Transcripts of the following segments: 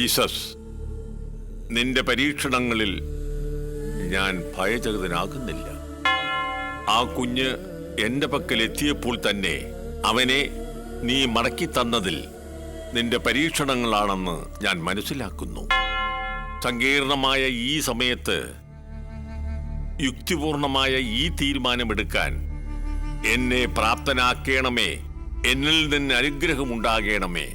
Jesus, നിന്റെ പരീക്ഷണങ്ങളിൽ ഞാൻ ഭയചകിതനാകുന്നില്ല. ആ കുഞ്ഞ് എന്റെ പക്കൽ എത്തിയപ്പോൾ തന്നെ അവനെ നീ മടക്കി തന്നതിൽ നിന്റെ പരീക്ഷണങ്ങളാണെന്ന് ഞാൻ മനസ്സിലാക്കുന്നു. സങ്കീർണമായ ഈ സമയത്ത് യുക്തിപൂർണമായ ഈ തീരുമാനമെടുക്കാൻ എന്നെ പ്രാപ്തനാക്കണമേ. എന്നിൽ നിന്ന് അനുഗ്രഹമുണ്ടാകണമേ.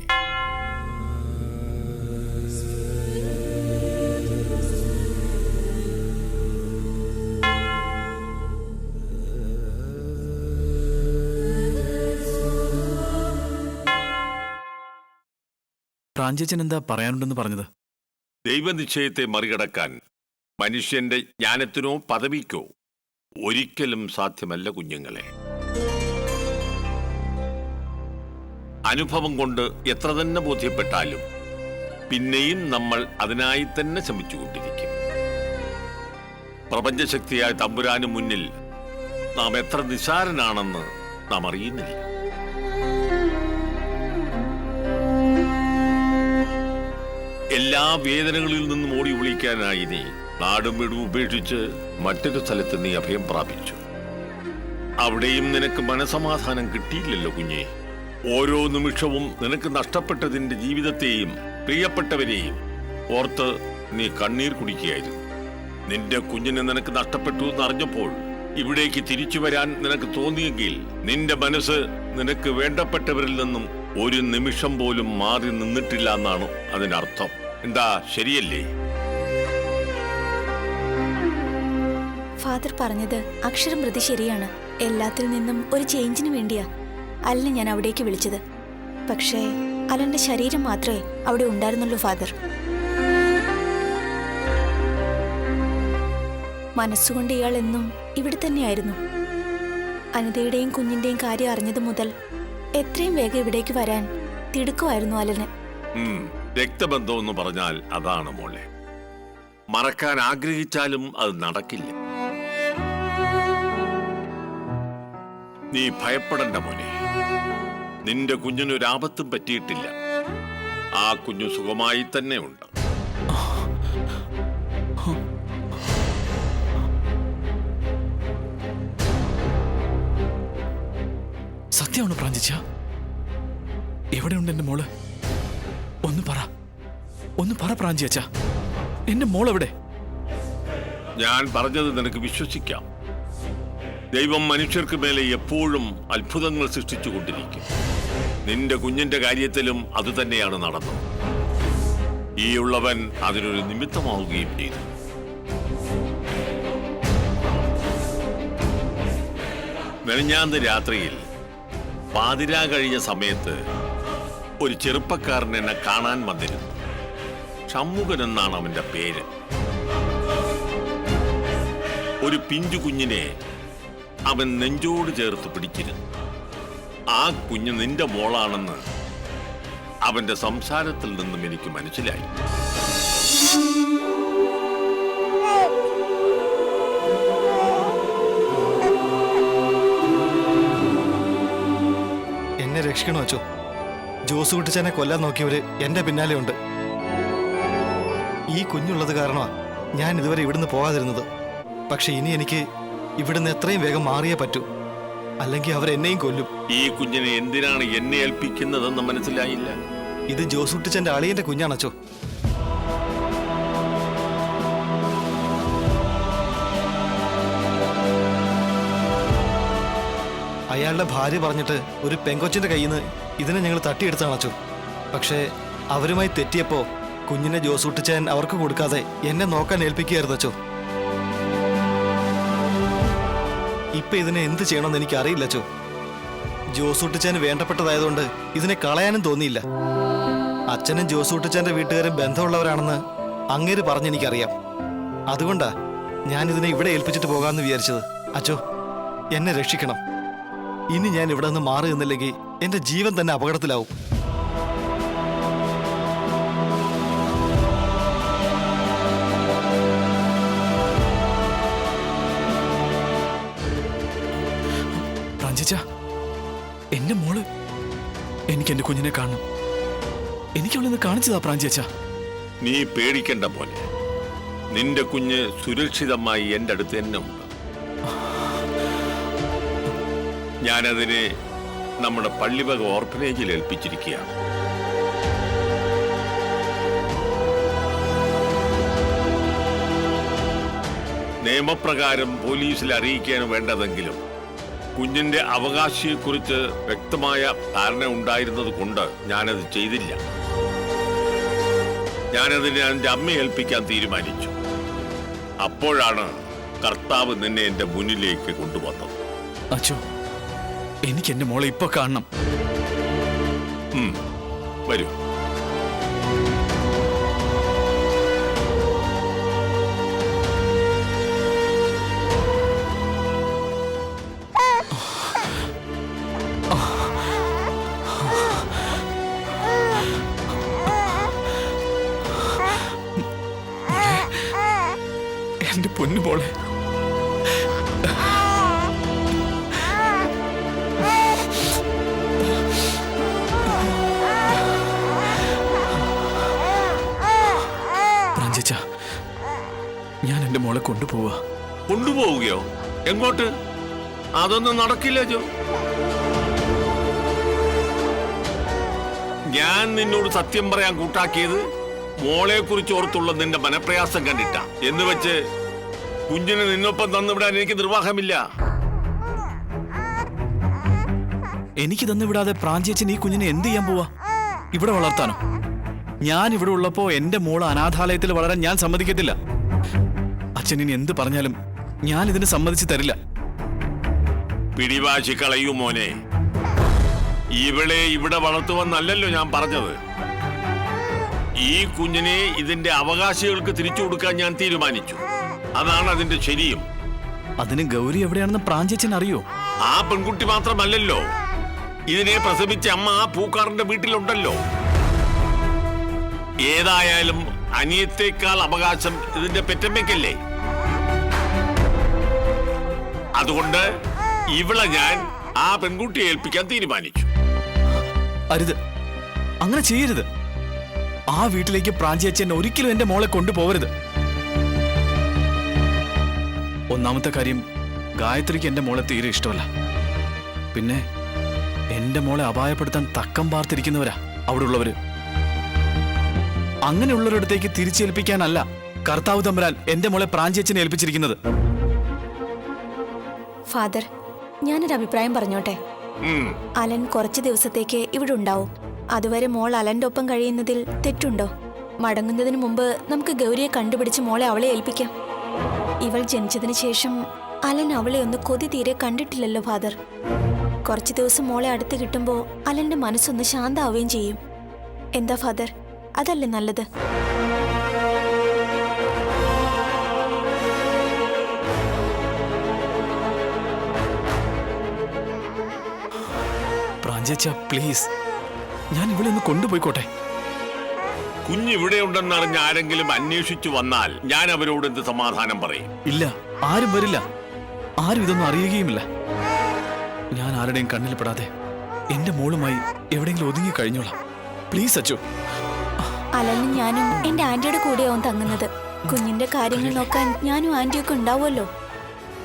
പ്രാഞ്ചേച്ചൻ എന്താ പറയാനുണ്ടെന്ന് പറഞ്ഞത്? ദൈവനിശ്ചയത്തെ മറികടക്കാൻ മനുഷ്യന്റെ ജ്ഞാനത്തിനോ പദവിക്കോ ഒരിക്കലും സാധ്യമല്ല കുഞ്ഞുങ്ങളെ. അനുഭവം കൊണ്ട് എത്ര തന്നെ ബോധ്യപ്പെട്ടാലും പിന്നെയും നമ്മൾ അതിനായി തന്നെ ശ്രമിച്ചുകൊണ്ടിരിക്കും. പ്രപഞ്ചശക്തിയായ തമ്പുരാന് മുന്നിൽ നാം എത്ര നിസ്സാരനാണെന്ന് നാം അറിയുന്നില്ല. എല്ലാ വേദനകളിൽ നിന്നും ഓടി വിളിക്കാനായി നീ നാടും വീടും ഉപേക്ഷിച്ച് മറ്റൊരു സ്ഥലത്ത് നീ അഭയം പ്രാപിച്ചു. അവിടെയും നിനക്ക് മനസമാധാനം കിട്ടിയില്ലല്ലോ കുഞ്ഞെ. ഓരോ നിമിഷവും നിനക്ക് നഷ്ടപ്പെട്ടതിന്റെ ജീവിതത്തെയും പ്രിയപ്പെട്ടവരെയും ഓർത്ത് നീ കണ്ണീർ കുടിക്കുകയായിരുന്നു. നിന്റെ കുഞ്ഞിനെ നിനക്ക് നഷ്ടപ്പെട്ടു എന്നറിഞ്ഞപ്പോൾ ഇവിടേക്ക് തിരിച്ചു വരാൻ നിനക്ക് തോന്നിയെങ്കിൽ നിന്റെ മനസ്സ് നിനക്ക് വേണ്ടപ്പെട്ടവരിൽ നിന്നും ഒരു നിമിഷം പോലും മാറി നിന്നിട്ടില്ല എന്നാണ് അതിനർത്ഥം. എന്താ, ശരിയല്ലേ? ഫാദർ പറഞ്ഞത് അക്ഷരം പ്രതി ശരിയാണ്. എല്ലാത്തിൽ നിന്നും ഒരു ചേഞ്ചിന് വേണ്ടിയാ അലനെ ഞാൻ അവിടേക്ക് വിളിച്ചത്. പക്ഷേ അലന്റെ ശരീരം മാത്രമേ അവിടെ ഉണ്ടായിരുന്നുള്ളൂ ഫാദർ. മനസ്സുകൊണ്ട് ഇയാൾ എന്നും ഇവിടെ തന്നെയായിരുന്നു. അനിതയുടെയും കുഞ്ഞിന്റെയും കാര്യം അറിഞ്ഞത് മുതൽ എത്രയും വേഗം ഇവിടേക്ക് വരാൻ തിടുക്കമായിരുന്നു അലന്. രക്തബന്ധം എന്ന് പറഞ്ഞാൽ അതാണ് മോളെ. മറക്കാൻ ആഗ്രഹിച്ചാലും അത് നടക്കില്ല. നീ ഭയപ്പെടണ്ട മോനെ. നിന്റെ കുഞ്ഞിനൊരാപത്തും പറ്റിയിട്ടില്ല. ആ കുഞ്ഞു സുഖമായി തന്നെ ഉണ്ട്. സത്യമാണോ പ്രാഞ്ചിച്ച? എവിടെയുണ്ട് എന്റെ മോള്? ഒന്ന് പറ പ്രാഞ്ചിയച്ച, എന്റെ മോൾ എവിടെ? ഞാൻ പറഞ്ഞത് നിനക്ക് വിശ്വസിക്കാം. ദൈവം മനുഷ്യർക്ക് മേലെ എപ്പോഴും അത്ഭുതങ്ങൾ സൃഷ്ടിച്ചുകൊണ്ടിരിക്കും. നിന്റെ കുഞ്ഞിന്റെ കാര്യത്തിലും അതുതന്നെയാണ് നടന്നത്. ഈ ഉള്ളവൻ അതിനൊരു നിമിത്തമാവുകയും ചെയ്തു. മെനഞ്ഞാന്ന് രാത്രിയിൽ പാതിരാ കഴിഞ്ഞ സമയത്ത് ഒരു ചെറുപ്പക്കാരൻ എന്നെ കാണാൻ വന്നിരുന്നു. ഷമ്മുഖൻ എന്നാണ് അവന്റെ പേര്. ഒരു പിഞ്ചു കുഞ്ഞിനെ അവൻ നെഞ്ചോട് ചേർത്ത് പിടിച്ചിരുന്നു. ആ കുഞ്ഞ് നിന്റെ മോളാണെന്ന് അവന്റെ സംസാരത്തിൽ നിന്നും എനിക്ക് മനസ്സിലായി. എന്നെ രക്ഷിക്കണോ അച്ചോ? ജോസുകുട്ടിച്ചനെ കൊല്ലാൻ നോക്കിയവര് എന്റെ പിന്നാലെ ഉണ്ട്. ഈ കുഞ്ഞുള്ളത് കാരണമാ ഞാൻ ഇതുവരെ ഇവിടുന്ന് പോകാതിരുന്നത്. പക്ഷെ ഇനി എനിക്ക് ഇവിടുന്ന് എത്രയും വേഗം മാറിയേ പറ്റൂ, അല്ലെങ്കിൽ അവരെന്നെയും കൊല്ലും. ഈ കുഞ്ഞിനെ എന്തിനാണ് എന്നെ ഏൽപ്പിക്കുന്നതെന്ന് മനസ്സിലായില്ല. ഇത് ജോസുകുട്ടിച്ചന്റെ അളിയന്റെ കുഞ്ഞാണച്ചോ. അയാളുടെ ഭാര്യ പറഞ്ഞിട്ട് ഒരു പെങ്കൊച്ചിന്റെ കയ്യിൽ നിന്ന് ഇതിനെ ഞങ്ങൾ തട്ടിയെടുത്താണച്ചോ. പക്ഷേ അവരുമായി തെറ്റിയപ്പോ കുഞ്ഞിനെ ജോസൂട്ടിച്ചാൻ അവർക്ക് കൊടുക്കാതെ എന്നെ നോക്കാൻ ഏൽപ്പിക്കുകയായിരുന്നച്ചോ. ഇപ്പൊ ഇതിനെ എന്ത് ചെയ്യണമെന്ന് എനിക്ക് അറിയില്ലച്ചോ. ജോസൂട്ടിച്ചാന് വേണ്ടപ്പെട്ടതായതുകൊണ്ട് ഇതിനെ കളയാനും തോന്നിയില്ല. അച്ഛനും ജോസൂട്ടിച്ചാന്റെ വീട്ടുകാരും ബന്ധമുള്ളവരാണെന്ന് അങ്ങേര് പറഞ്ഞെനിക്കറിയാം. അതുകൊണ്ടാ ഞാൻ ഇതിനെ ഇവിടെ ഏൽപ്പിച്ചിട്ട് പോകാമെന്ന് വിചാരിച്ചത്. അച്ചോ, എന്നെ രക്ഷിക്കണം. ഇനി ഞാൻ ഇവിടെ നിന്ന് മാറി നിന്നില്ലെങ്കിൽ എന്റെ ജീവൻ തന്നെ അപകടത്തിലാവും. എന്റെ മോള്, എനിക്ക് എന്റെ കുഞ്ഞിനെ കാണണം. എനിക്ക് അവളിന്ന് കാണിച്ചതാ പ്രാഞ്ചിയച്ച. നീ പേടിക്കണ്ട പോലെ. നിന്റെ കുഞ്ഞ് സുരക്ഷിതമായി എൻ്റെ അടുത്ത് തന്നെ ഉണ്ട്. ഞാനതിനെ നമ്മുടെ പള്ളിവക ഓർഫനേജിൽ ഏൽപ്പിച്ചിരിക്കുകയാണ്. നിയമപ്രകാരം പോലീസിൽ അറിയിക്കാൻ വേണ്ടതെങ്കിലും കുഞ്ഞിന്റെ അവകാശിയെക്കുറിച്ച് വ്യക്തമായ ധാരണ ഉണ്ടായിരുന്നത് കൊണ്ട് ഞാനത് ചെയ്തില്ല. ഞാനതിനെ എൻ്റെ അമ്മയെ ഏൽപ്പിക്കാൻ തീരുമാനിച്ചു. അപ്പോഴാണ് കർത്താവ് നിന്നെ എൻ്റെ മുന്നിലേക്ക് കൊണ്ടുവന്നത്. അച്ഛോ, എനിക്ക് എന്റെ മോളെ ഇപ്പൊ കാണണം. വരൂ. എന്റെ പൊന്നു മോളെ, പ്രാഞ്ചേച്ച, ഞാൻ എന്റെ മോളെ കൊണ്ടുപോവാ. കൊണ്ടുപോവുകയോ? എങ്ങോട്ട്? അതൊന്നും നടക്കില്ല ജോ. ഞാൻ നിന്നോട് സത്യം പറയാൻ കൂട്ടാക്കിയത് മോളെ കുറിച്ച് ഓർത്തുള്ള നിന്റെ മനപ്രയാസം കണ്ടിട്ടാ. എന്ന് വെച്ച് കുഞ്ഞിനെ നിന്നൊപ്പം തന്നുവിടാൻ എനിക്ക് നിർവാഹമില്ല. എനിക്ക് തന്നുവിടാതെ പ്രാഞ്ചേച്ചൻ ഈ കുഞ്ഞിനെ എന്ത് ചെയ്യാൻ പോവാ? ഇവിടെ വളർത്താനോ? ഞാൻ ഇവിടെ ഉള്ളപ്പോ എന്റെ മോള് അനാഥാലയത്തിൽ വളരാൻ ഞാൻ സമ്മതിക്കത്തില്ല. അച്ഛൻ ഇനി എന്ത് പറഞ്ഞാലും ഞാൻ ഇതിന് സമ്മതിച്ചു തരില്ല. പിടിവാശി കളയൂ മോനെ. ഇവളെ ഇവിടെ വളർത്തുവെന്നല്ലല്ലോ ഞാൻ പറഞ്ഞത്. ഈ കുഞ്ഞിനെ ഇതിന്റെ അവകാശികൾക്ക് തിരിച്ചു കൊടുക്കാൻ ഞാൻ തീരുമാനിച്ചു. അതാണ് അതിന്റെ ശരിയും. അതിന് ഗൗരി എവിടെയാണെന്ന് പ്രാഞ്ചേച്ചൻ അറിയോ? ആ പെൺകുട്ടി മാത്രമല്ലല്ലോ, ഇതിനെ പ്രസവിച്ച അമ്മ ആ പൂക്കാറിന്റെ വീട്ടിലുണ്ടല്ലോ. ഏതായാലും അനിയത്തേക്കാൾ അവകാശം ഇതിന്റെ പെറ്റമ്മയ്ക്കല്ലേ. അതുകൊണ്ട് ഇവളെ ഞാൻ ആ പെൺകുട്ടിയെ ഏൽപ്പിക്കാൻ തീരുമാനിച്ചു. അരുത്, അങ്ങനെ ചെയ്യരുത്. ആ വീട്ടിലേക്ക് പ്രാഞ്ചേച്ചൻ ഒരിക്കലും എന്റെ മോളെ കൊണ്ടുപോകരുത്. ഒന്നാമത്തെ കാര്യം, ഗായത്രിക്ക് എന്റെ മോളെ തീരെ ഇഷ്ടമല്ല. പിന്നെ എന്റെ മോളെ അപായപ്പെടുത്താൻ തക്കം പാർത്തിരിക്കുന്നവരാ അവിടെ ഉള്ളവര്. അങ്ങനെയുള്ളവരടുത്തേക്ക് തിരിച്ചേൽപ്പിക്കാനല്ല കർത്താവ് തമ്പുരാൻ എന്റെ മോളെ പ്രാഞ്ചേച്ചനെ ഏൽപ്പിച്ചിരിക്കുന്നത്. ഫാദർ, ഞാനൊരു അഭിപ്രായം പറഞ്ഞോട്ടെ. അലൻ കുറച്ച് ദിവസത്തേക്ക് ഇവിടെ ഉണ്ടാവും. അതുവരെ മോൾ അലന്റെ ഒപ്പം കഴിയുന്നതിൽ തെറ്റുണ്ടോ? മടങ്ങുന്നതിന് മുമ്പ് നമുക്ക് ഗൗരിയെ കണ്ടുപിടിച്ച് മോളെ അവളെ ഏൽപ്പിക്കാം. ഇവൾ ജനിച്ചതിന് ശേഷം അലൻ അവളെ ഒന്ന് കൊതി തീരെ കണ്ടിട്ടില്ലല്ലോ ഫാദർ. കുറച്ച് ദിവസം മോളെ അടുത്ത് കിട്ടുമ്പോൾ അലന്റെ മനസ്സൊന്ന് ശാന്താവുകയും ചെയ്യും. എന്താ ഫാദർ, അതല്ലേ നല്ലത്? പ്രാഞ്ചേച്ച, പ്ലീസ്, ഞാൻ ഇവിടെ ഒന്ന് കൊണ്ടുപോയിക്കോട്ടെ. കുഞ്ഞിവിടെ ഉണ്ടെന്നറിഞ്ഞ് ആരെങ്കിലും അന്വേഷിച്ചു വന്നാൽ ഞാൻ അവരോട് എന്ത് സമാധാനം പറയും? ഇല്ല, ആരും വരില്ല. ആരും ഇതൊന്നും അറിയുകയുമില്ല. ഞാൻ ആരുടെയും കണ്ണിൽ പെടാതെ എന്റെ മോളുമായി എവിടെയെങ്കിലും ഒതുങ്ങി കഴിഞ്ഞോളാം. പ്ലീസ് അച്ചു. അലനും ഞാനും എന്റെ ആന്റിയുടെ കൂടെയാവും തങ്ങുന്നത്. കുഞ്ഞിന്റെ കാര്യങ്ങൾ നോക്കാൻ ഞാനും ആന്റിയൊക്കെ ഉണ്ടാവുമല്ലോ.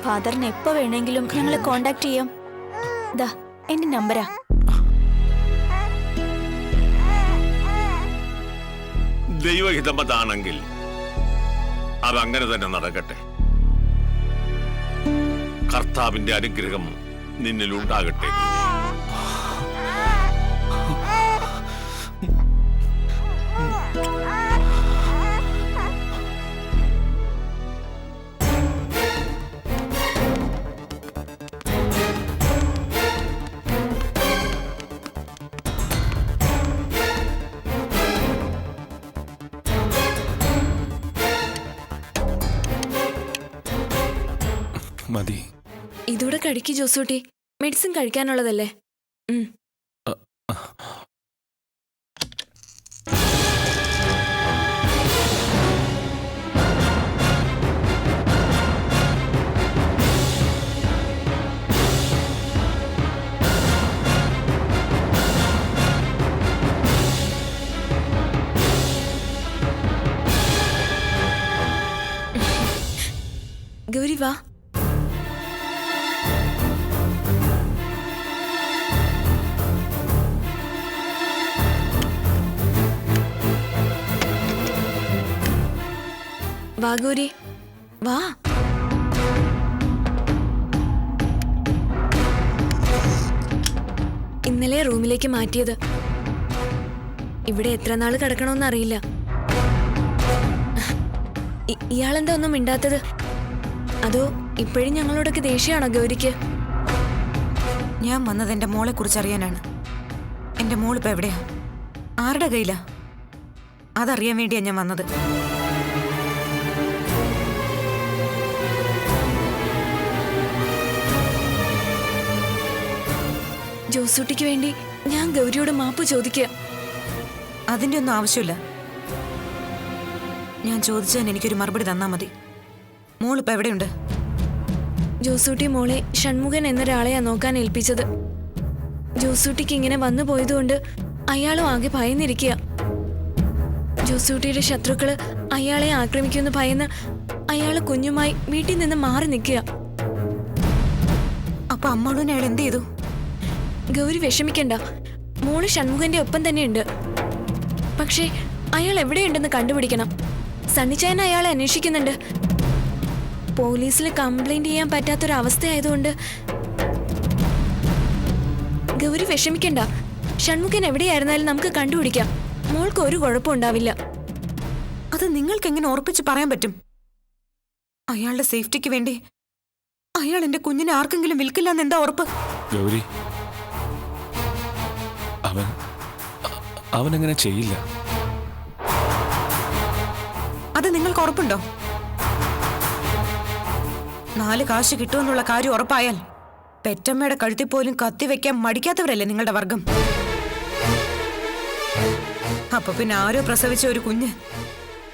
ഫാദറിന് എപ്പോ വേണമെങ്കിലും ഞങ്ങളെ കോണ്ടാക്ട് ചെയ്യാം. ദാ എന്റെ നമ്പരാ. ദൈവഹിതമതാണെങ്കിൽ അതങ്ങനെ തന്നെ നടക്കട്ടെ. കർത്താവിന്റെ അനുഗ്രഹം നിന്നിലുണ്ടാകട്ടെ. മതി. ഇതോടെ കഴിക്ക് ജോസൂട്ടി. മെഡിസിൻ കഴിക്കാനുള്ളതല്ലേ? ഗൗരി വാ. വാ ഗൗരി വാ. ഇന്നലെ റൂമിലേക്ക് മാറ്റിയത്. ഇവിടെ എത്ര നാള് കിടക്കണമെന്ന് അറിയില്ല. ഇയാളെന്താ ഒന്നും മിണ്ടാത്തത്? അതോ ഇപ്പോഴും ഞങ്ങളോടൊക്കെ ദേഷ്യമാണോ ഗൗരിക്ക്? ഞാൻ വന്നത് എന്റെ മോളെ കുറിച്ച് അറിയാനാണ്. എന്റെ മോളിപ്പോ എവിടെയാ, ആരുടെ കയ്യിലാ, അതറിയാൻ വേണ്ടിയാ ഞാൻ വന്നത്. ജോസൂട്ടിക്ക് വേണ്ടി ഞാൻ ഗൗരിയോട് മാപ്പ് ചോദിക്കുക. അതിന്റെ ഒന്നും ആവശ്യമില്ല. ഞാൻ ചോദിച്ചതിന് എനിക്കൊരു മറുപടി തന്നാ മതി. മോളിപ്പോ എവിടെയുണ്ട്? ജോസൂട്ടി മോളെ ഷൺമുഖൻ എന്നൊരാളെയാ നോക്കാൻ ഏൽപ്പിച്ചത്. ജോസൂട്ടിക്ക് ഇങ്ങനെ വന്നു പോയതുകൊണ്ട് അയാളും ആകെ ഭയന്നിരിക്കുക. ജോസൂട്ടിയുടെ ശത്രുക്കള് അയാളെ ആക്രമിക്കുമെന്ന് ഭയന്ന് അയാള് കുഞ്ഞുമായി വീട്ടിൽ നിന്ന് മാറി നിൽക്കുക. അപ്പൊ അമ്മാളൂനെ അയാൾ എന്ത് ചെയ്തു? ഗൗരി വിഷമിക്കണ്ട, മോള് ഷൺമുഖന്റെ ഒപ്പം തന്നെയുണ്ട്. പക്ഷേ അയാൾ എവിടെയുണ്ടെന്ന് കണ്ടുപിടിക്കണം. സണ്ണിച്ചായൻ അയാളെ അന്വേഷിക്കുന്നുണ്ട്. പോലീസിൽ കംപ്ലൈന്റ് ചെയ്യാൻ പറ്റാത്തൊരവസ്ഥയായതുകൊണ്ട് ഗൗരി വിഷമിക്കണ്ട. ഷൺമുഖൻ എവിടെയായിരുന്നാലും നമുക്ക് കണ്ടുപിടിക്കാം. മോൾക്ക് ഒരു കുഴപ്പമുണ്ടാവില്ല. അത് നിങ്ങൾക്ക് എങ്ങനെ ഉറപ്പിച്ച് പറയാൻ പറ്റും? അയാളുടെ സേഫ്റ്റിക്ക് വേണ്ടി അയാൾ എന്റെ കുഞ്ഞിനെ ആർക്കെങ്കിലും വിൽക്കില്ലെന്ന് എന്താ ഉറപ്പ്? ഗൗരി, അവനങ്ങനെ ചെയ്യില്ല. അത് നിങ്ങൾക്ക് ഉറപ്പുണ്ടോ? 4 കാശ് കിട്ടുമെന്നുള്ള കാര്യം ഉറപ്പായാൽ പെറ്റമ്മയുടെ കഴുത്തിൽ പോലും കത്തിവെക്കാൻ മടിക്കാത്തവരല്ലേ നിങ്ങളുടെ വർഗം? അപ്പൊ പിന്നെ ആരോ പ്രസവിച്ച ഒരു കുഞ്ഞ്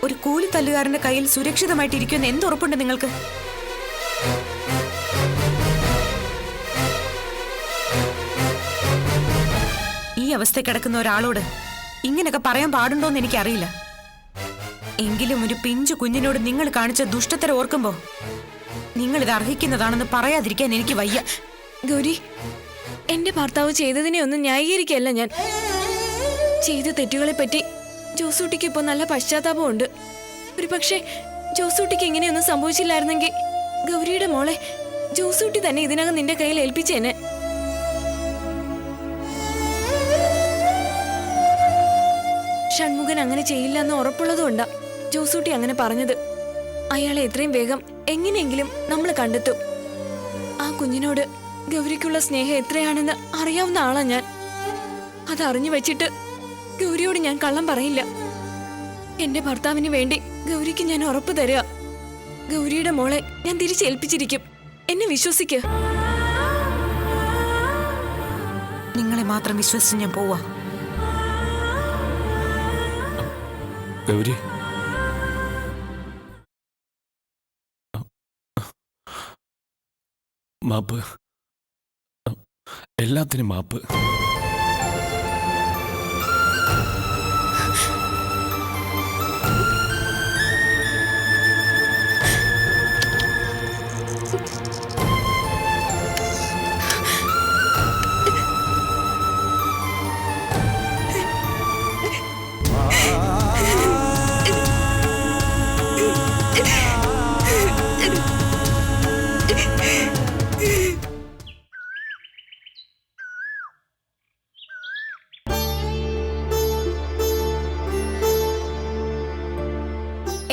ഒരു കൂലിത്തല്ലുകാരന്റെ കയ്യിൽ സുരക്ഷിതമായിട്ടിരിക്കുമെന്ന് എന്തുറപ്പുണ്ട് നിങ്ങൾക്ക്? ഈ അവസ്ഥ കിടക്കുന്ന ഒരാളോട് ഇങ്ങനെയൊക്കെ പറയാൻ പാടുണ്ടോന്ന് എനിക്കറിയില്ല. എങ്കിലും ഒരു പിഞ്ചു കുഞ്ഞിനോട് നിങ്ങൾ കാണിച്ച ദുഷ്ടത്തരം ഓർക്കുമ്പോ നിങ്ങൾ ഇത് അർഹിക്കുന്നതാണെന്ന് പറയാതിരിക്കാൻ എനിക്ക് വയ്യ. ഗൗരി, എന്റെ ഭർത്താവ് ചെയ്തതിനെ ഒന്നും ന്യായീകരിക്കല്ല ഞാൻ. ചെയ്ത തെറ്റുകളെ പറ്റി ജോസൂട്ടിക്ക് ഇപ്പൊ നല്ല പശ്ചാത്താപമുണ്ട്. ഒരു പക്ഷേ ജോസൂട്ടിക്ക് ഇങ്ങനെയൊന്നും സംഭവിച്ചില്ലായിരുന്നെങ്കിൽ ഗൗരിയുടെ മോളെ ജോസൂട്ടി തന്നെ ഇതിനകം നിന്റെ കയ്യിൽ ഏൽപ്പിച്ചേനെ. ഷൺമുഖൻ അങ്ങനെ ചെയ്യില്ല എന്ന് ഉറപ്പുള്ളതുകൊണ്ടാ ജോസൂട്ടി അങ്ങനെ പറഞ്ഞത്. അയാളെ എത്രയും വേഗം എങ്ങനെയെങ്കിലും നമ്മൾ കണ്ടെത്തും. ആ കുഞ്ഞിനോട് ഗൗരിക്കുള്ള സ്നേഹം എത്രയാണെന്ന് അറിയാവുന്ന ആളാ ഞാൻ. അതറിഞ്ഞു വെച്ചിട്ട് ഗൗരിയോട് ഞാൻ കള്ളം പറയില്ല. എന്റെ ഭർത്താവിന് വേണ്ടി ഗൗരിക്ക് ഞാൻ ഉറപ്പ് തരിക. ഗൗരിയുടെ മോളെ ഞാൻ തിരിച്ചേൽപ്പിച്ചിരിക്കും. എന്നെ വിശ്വസിക്ക്. നിങ്ങളെ മാത്രം വിശ്വസിച്ച് ഞാൻ പോവാ. ഗൗരി, മാപ്പ്, എല്ലാത്തിനും മാപ്പ്.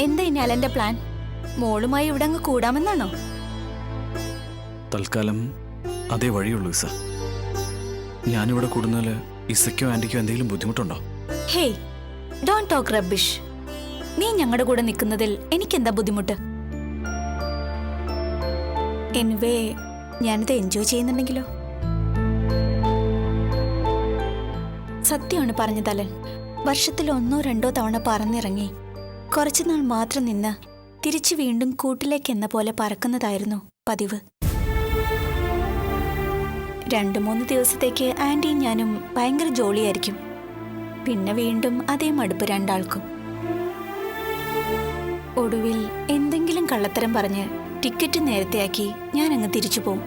എന്താ ഇനി അലന്റെ പ്ലാൻ? മോളുമായി ഇവിടെ അങ്ങ് കൂടാമെന്നാണോ? തൽക്കാലം അതേ വഴിയുള്ളൂ ഇസ. ഞാനിവിടെ കൂടുന്നാല് ഇസയ്ക്കോ ആന്റിക്കോ എന്തെങ്കിലും ബുദ്ധിമുട്ടുണ്ടോ? Hey, don't talk rubbish. നീ ഞങ്ങളുടെ കൂടെ നിൽക്കുന്നതിൽ എനിക്കെന്താ ബുദ്ധിമുട്ട്? എനിവേ, ഞാനിത് എൻജോയ് ചെയ്യുന്നുണ്ടെങ്കിലോ? സത്യമാണ് പറഞ്ഞത് അലൻ. വർഷത്തിൽ 1 or 2 തവണ പറന്നിറങ്ങി കുറച്ചുനാൾ മാത്രം നിന്ന് തിരിച്ചു വീണ്ടും കൂട്ടിലേക്ക് എന്ന പോലെ പറക്കുന്നതായിരുന്നു പതിവ്. 2-3 ദിവസത്തേക്ക് ആന്റിയും ഞാനും ഭയങ്കര ജോളിയായിരിക്കും. പിന്നെ വീണ്ടും അതേ മടുപ്പ് രണ്ടാൾക്കും. ഒടുവിൽ എന്തെങ്കിലും കള്ളത്തരം പറഞ്ഞ് ടിക്കറ്റ് നേരത്തെയാക്കി ഞാൻ അങ്ങ് തിരിച്ചു പോവും.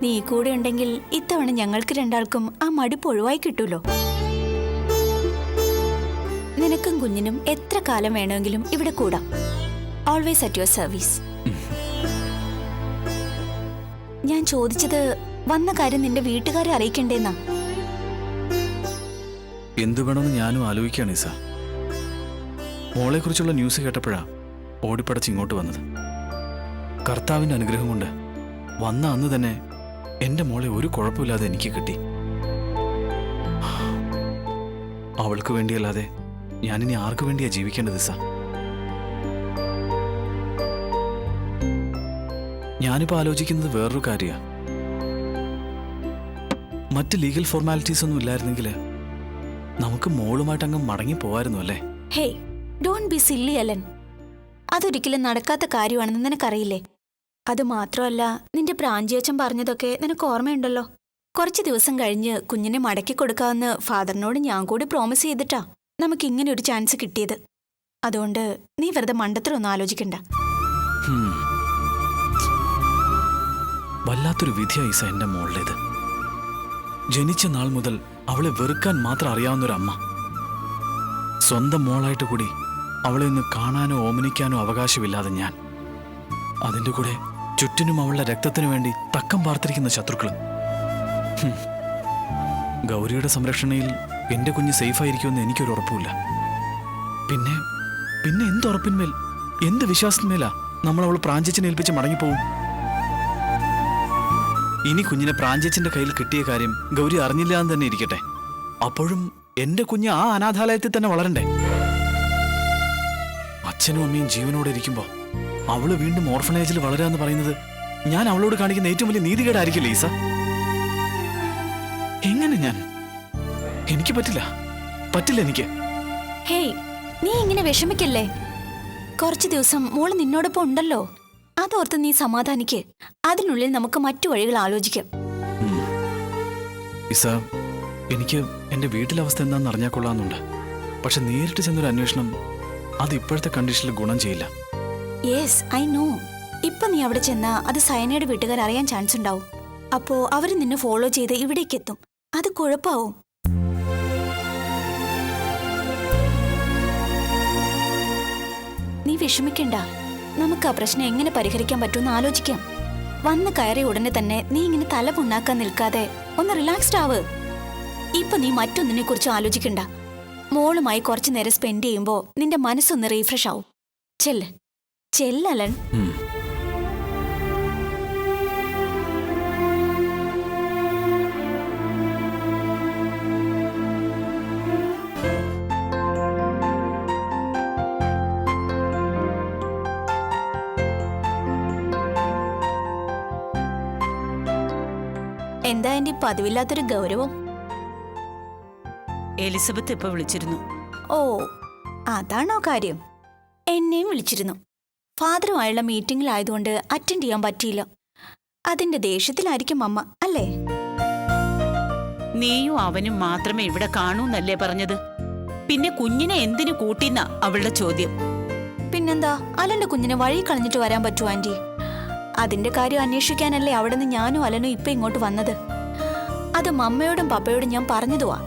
നീ കൂടെ ഉണ്ടെങ്കിൽ ഇത്തവണ ഞങ്ങൾക്ക് രണ്ടാൾക്കും ആ മടുപ്പ് ഒഴിവായി കിട്ടൂലോ. നിനക്കും കുഞ്ഞിനും എത്ര കാലം വേണമെങ്കിലും ഇവിടെ കൂടാം. Always at your service. ഞാൻ ചോദിച്ചത് വന്ന കാര്യം നിന്റെ വീട്ടുകാരെ അറിയിക്കണ്ടേന്നാ. എന്തു വേണമെന്ന് ഞാനും ആലോചിക്കുകയാണ് ഈസ. മോളെക്കുറിച്ചുള്ള ന്യൂസ് കേട്ടപ്പോഴാ ഓടിപ്പടച്ച് ഇങ്ങോട്ട് വന്നത്. കർത്താവിൻ്റെ അനുഗ്രഹം കൊണ്ട് വന്ന അന്ന് തന്നെ എൻ്റെ മോളെ ഒരു കുഴപ്പമില്ലാതെ എനിക്ക് കിട്ടി. അവൾക്ക് വേണ്ടിയല്ലാതെ ഞാനിനി ആർക്കു വേണ്ടിയാ ജീവിക്കേണ്ടത് ഈസ? ഞാനിപ്പോൾ ആലോചിക്കുന്നത് വേറൊരു കാര്യമാണ്. മറ്റ് ലീഗൽ ഫോർമാലിറ്റീസ് ഒന്നും ഇല്ലായിരുന്നെങ്കിൽ നമുക്ക് മോളുമായിട്ട് അങ്ങ് മടങ്ങി പോവായിരുന്നു അല്ലേ? Hey, don't be silly Alan. അതൊരിക്കലും നടക്കാത്ത കാര്യമാണെന്ന് നിനക്കറിയില്ലേ? അത് മാത്രമല്ല, നിന്റെ പ്രാഞ്ചിയച്ചൻ പറഞ്ഞതൊക്കെ നിനക്ക് ഓർമ്മയുണ്ടല്ലോ. കുറച്ച് ദിവസം കഴിഞ്ഞ് കുഞ്ഞിനെ മടക്കി കൊടുക്കാമെന്ന് ഫാദറിനോട് ഞാൻ കൂടി പ്രോമിസ് ചെയ്തിട്ടാ നമുക്ക് ഇങ്ങനെ ഒരു ചാൻസ് കിട്ടിയത്. അതുകൊണ്ട് നീ വെറുതെ മണ്ടത്തരൊന്നും ആലോചിക്കണ്ട. വല്ലാത്തൊരു വിധിയാ ഈസ എൻ്റെ മോളുടേത്. ജനിച്ച നാൾ മുതൽ അവളെ വെറുക്കാൻ മാത്രം അറിയാവുന്നൊരമ്മ. സ്വന്തം മോളായിട്ട് കൂടി അവളെ ഒന്ന് കാണാനോ ഓമനിക്കാനോ അവകാശമില്ലാതെ ഞാൻ. അതിൻ്റെ കൂടെ ചുറ്റിനും അവളുടെ രക്തത്തിനു വേണ്ടി തക്കം പാർത്തിരിക്കുന്ന ശത്രുക്കളും. ഗൗരിയുടെ സംരക്ഷണയിൽ എൻ്റെ കുഞ്ഞ് സേഫായിരിക്കുമെന്ന് എനിക്കൊരു ഉറപ്പുമില്ല. പിന്നെ പിന്നെ എന്തുറപ്പിന്മേൽ, എന്ത് വിശ്വാസത്തിന്മേലാ നമ്മൾ അവൾ പ്രാഞ്ചിച്ചിനെ ഏൽപ്പിച്ച് മടങ്ങിപ്പോവും? ഇനി കുഞ്ഞിനെ പ്രാഞ്ചിച്ചിന്റെ കയ്യിൽ കിട്ടിയ കാര്യം ഗൗരി അറിഞ്ഞില്ല എന്ന് തന്നെ ഇരിക്കട്ടെ. അപ്പോഴും എന്റെ കുഞ്ഞ് ആ അനാഥാലയത്തിൽ തന്നെ വളരണ്ടേ? അച്ഛനും അമ്മയും ജീവനോടെ ഇരിക്കുമ്പോ അവള് വീണ്ടും ഓർഫനേജിൽ വളരാന്ന് പറയുന്നത് ഞാൻ അവളോട് കാണിക്കുന്ന ഏറ്റവും വലിയ നീതികേടായിരിക്കില്ലേ ഈസ? എങ്ങനെ ഞാൻ? എനിക്ക് പറ്റില്ല എനിക്ക്. ഹേയ്, നീ ഇങ്ങനെ വിഷമിക്കല്ലേ. കുറച്ചു ദിവസം മോള് നിന്നോടൊപ്പം ഉണ്ടല്ലോ. അതോർത്ത് നീ സമാധാനിക്ക്. അതിനുള്ളിൽ നമുക്ക് മറ്റു വഴികൾ ആലോചിക്കാം. ഇസ, എനിക്ക് എന്റെ വീട്ടിലെ അവസ്ഥ എന്താണെന്ന് അറിഞ്ഞാൽ കൊള്ളാമെന്നുണ്ട്. പക്ഷെ നേരിട്ട് ചെന്നൊരു അന്വേഷണം അത് ഇപ്പോഴത്തെ കണ്ടീഷനിൽ ഗുണം ചെയ്യില്ല. Yes, I know. ഇപ്പൊ നീ അവിടെ ചെന്നാ അത് സയനയുടെ വീട്ടുകാർ അറിയാൻ ചാൻസ് ഉണ്ടാവും. അപ്പോ അവര് നിന്നെ ഫോളോ ചെയ്ത് ഇവിടേക്ക് എത്തും. അത് കുഴപ്പാവും. നീ വിഷമിക്കണ്ട. നമുക്ക് ആ പ്രശ്നം എങ്ങനെ പരിഹരിക്കാൻ പറ്റുമെന്ന് ആലോചിക്കാം. വന്ന് കയറിയ ഉടനെ തന്നെ നീ ഇങ്ങനെ തല പുണ്ണാക്കാൻ നിൽക്കാതെ ഒന്ന് റിലാക്സ്ഡ് ആവ്. ഇപ്പൊ നീ മറ്റൊന്നിനെ കുറിച്ച് ആലോചിക്കണ്ട. മോളുമായി കുറച്ചു നേരം സ്പെൻഡ് ചെയ്യുമ്പോ നിന്റെ മനസ്സൊന്ന് റീഫ്രഷ് ആവും. ചെല്ലലൻ. എന്താ എന്റെ പതിവില്ലാത്തൊരു ഗൗരവം? എലിസബത്ത് ഇപ്പൊ വിളിച്ചിരുന്നു. ഓ, അതാണോ കാര്യം? എന്നെയും വിളിച്ചിരുന്നു. ഫാദറുമായുള്ള മീറ്റിംഗിലായതുകൊണ്ട് അറ്റൻഡ് ചെയ്യാൻ പറ്റിയില്ല. അതിന്റെ ദേഷ്യത്തിലായിരിക്കും അമ്മ, അല്ലേ? നീയും അവനും മാത്രമേ ഇവിടെ കാണൂന്നല്ലേ പറഞ്ഞത്? പിന്നെ കുഞ്ഞിനെ എന്തിനു കൂട്ടിന്ന അവളുടെ ചോദ്യം. പിന്നെന്താ, അലന്റെ കുഞ്ഞിനെ വഴി കളഞ്ഞിട്ട് വരാൻ പറ്റുമോ ആന്റി? അതിന്റെ കാര്യം അന്വേഷിക്കാനല്ലേ അവിടെ നിന്ന് ഞാനും അലനും ഇപ്പൊ ഇങ്ങോട്ട് വന്നത്. അത് മമ്മയോടും പപ്പയോടും ഞാൻ പറഞ്ഞതുവാ.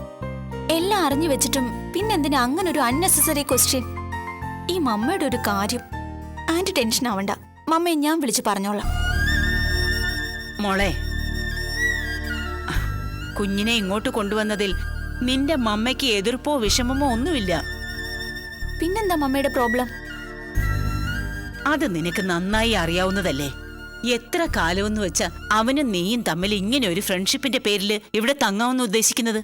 എല്ലാം അറിഞ്ഞു വെച്ചിട്ടും പിന്നെന്തിനാ അങ്ങനെ ഒരു അൺനെസസറി ക്വസ്റ്റ്യൻ? ഈ മമ്മയുടെ ഒരു കാര്യം. ആന്റി ടെൻഷൻ ആവണ്ട, മമ്മയെ ഞാൻ വിളിച്ച് പറഞ്ഞോളാം. മോളെ, കുഞ്ഞിനെ ഇങ്ങോട്ട് കൊണ്ടുവന്നതിൽ നിന്റെ മമ്മയ്ക്ക് എതിർപ്പോ വിഷമമോ ഒന്നുമില്ല. പിന്നെന്താ മമ്മയുടെ പ്രോബ്ലം? അത് നിനക്ക് നന്നായി അറിയാവുന്നതല്ലേ. എത്ര കാലമെന്ന് വെച്ചാ അവനും നീയും തമ്മിൽ ഇങ്ങനെ ഒരു ഫ്രണ്ട്ഷിപ്പിന്റെ പേരിൽ ഇവിടെ തങ്ങാമെന്ന് ഉദ്ദേശിക്കുന്നത്?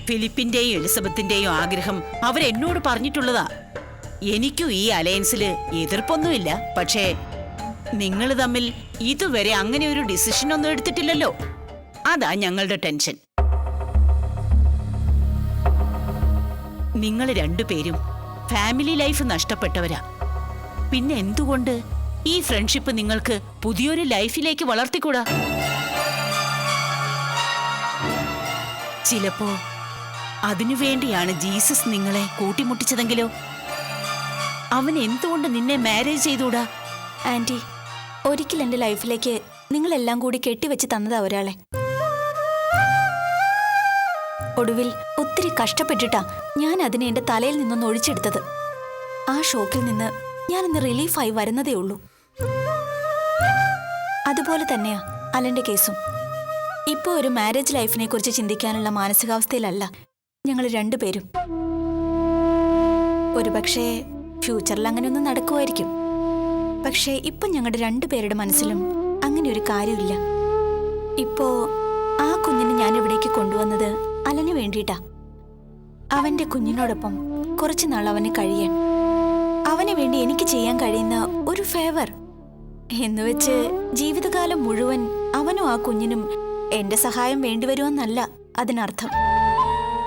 ഫിലിപ്പിന്റെയും എലിസബത്തിന്റെയും ആഗ്രഹം അവരെന്നോട് പറഞ്ഞിട്ടുള്ളതാ. എനിക്കും ഈ അലയൻസില് എതിർപ്പൊന്നുമില്ല. പക്ഷേ നിങ്ങൾ തമ്മിൽ ഇതുവരെ അങ്ങനെ ഒരു ഡിസിഷൻ ഒന്നും എടുത്തിട്ടില്ലല്ലോ. അതാ ഞങ്ങളുടെ ടെൻഷൻ. നിങ്ങൾ രണ്ടുപേരും ഫാമിലി ലൈഫ് നഷ്ടപ്പെട്ടവരാ. പിന്നെ എന്തുകൊണ്ട് ഈ ഫ്രണ്ട്ഷിപ്പ് നിങ്ങൾക്ക് പുതിയൊരു ലൈഫിലേക്ക് വളർത്തിക്കൂടാ? ചിലപ്പോ അതിനുവേണ്ടിയാണ് ജീസസ് നിങ്ങളെ കൂട്ടിമുട്ടിച്ചതെങ്കിലോ? അവൻ എന്തുകൊണ്ട് നിന്നെ മാരേജ് ചെയ്തുകൂടാ? ആന്റി, ഒരിക്കൽ എന്റെ ലൈഫിലേക്ക് നിങ്ങളെല്ലാം കൂടി കെട്ടിവെച്ച് തന്നതാ ഒരാളെ. ഒടുവിൽ ഒത്തിരി കഷ്ടപ്പെട്ടിട്ടാ ഞാൻ അതിനെ എന്റെ തലയിൽ നിന്നൊന്ന് ഒഴിച്ചെടുത്തത്. ആ ഷോക്കിൽ നിന്ന് ഞാനൊന്ന് റിലീഫായി വരുന്നതേ ഉള്ളൂ. അതുപോലെ തന്നെയാ അലന്റെ കേസും. ഇപ്പോൾ ഒരു മാരേജ് ലൈഫിനെ കുറിച്ച് ചിന്തിക്കാനുള്ള മാനസികാവസ്ഥയിലല്ല ഞങ്ങൾ രണ്ടുപേരും. ഒരുപക്ഷെ ഫ്യൂച്ചറിൽ അങ്ങനെയൊന്നും നടക്കുമായിരിക്കും. പക്ഷേ ഇപ്പം ഞങ്ങളുടെ രണ്ടുപേരുടെ മനസ്സിലും അങ്ങനെ ഒരു കാര്യമില്ല. ഇപ്പോ ആ കുഞ്ഞിനെ ഞാൻ ഇവിടേക്ക് കൊണ്ടുവന്നത് അലന് വേണ്ടിയിട്ടാ. അവന്റെ കുഞ്ഞിനോടൊപ്പം കുറച്ചു നാൾ അവന് കഴിയാൻ, അവന് വേണ്ടി എനിക്ക് ചെയ്യാൻ കഴിയുന്ന ഒരു ഫേവർ എന്നുവെച്ച് ജീവിതകാലം മുഴുവൻ അവനും ആ കുഞ്ഞിനും എന്റെ സഹായം വേണ്ടിവരുമെന്നല്ല അതിനർത്ഥം.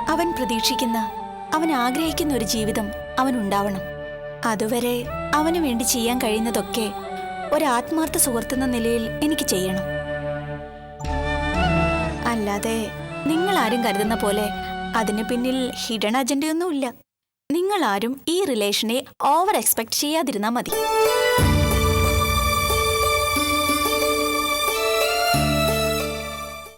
അവൻ പ്രതീക്ഷിക്കുന്ന, അവൻ ആഗ്രഹിക്കുന്ന ഒരു ജീവിതം അവനുണ്ടാവണം. അതുവരെ അവന് വേണ്ടി ചെയ്യാൻ കഴിയുന്നതൊക്കെ ഒരാത്മാർത്ഥ സുഹൃത്തെന്ന നിലയിൽ എനിക്ക് ചെയ്യണം. അല്ലാതെ നിങ്ങളാരും കരുതുന്ന പോലെ അതിന് പിന്നിൽ ഹിഡൻ അജണ്ടയൊന്നുമില്ല. നിങ്ങളാരും ഈ റിലേഷനെ ഓവർ എക്സ്പെക്ട് ചെയ്യാതിരുന്നാ മതി.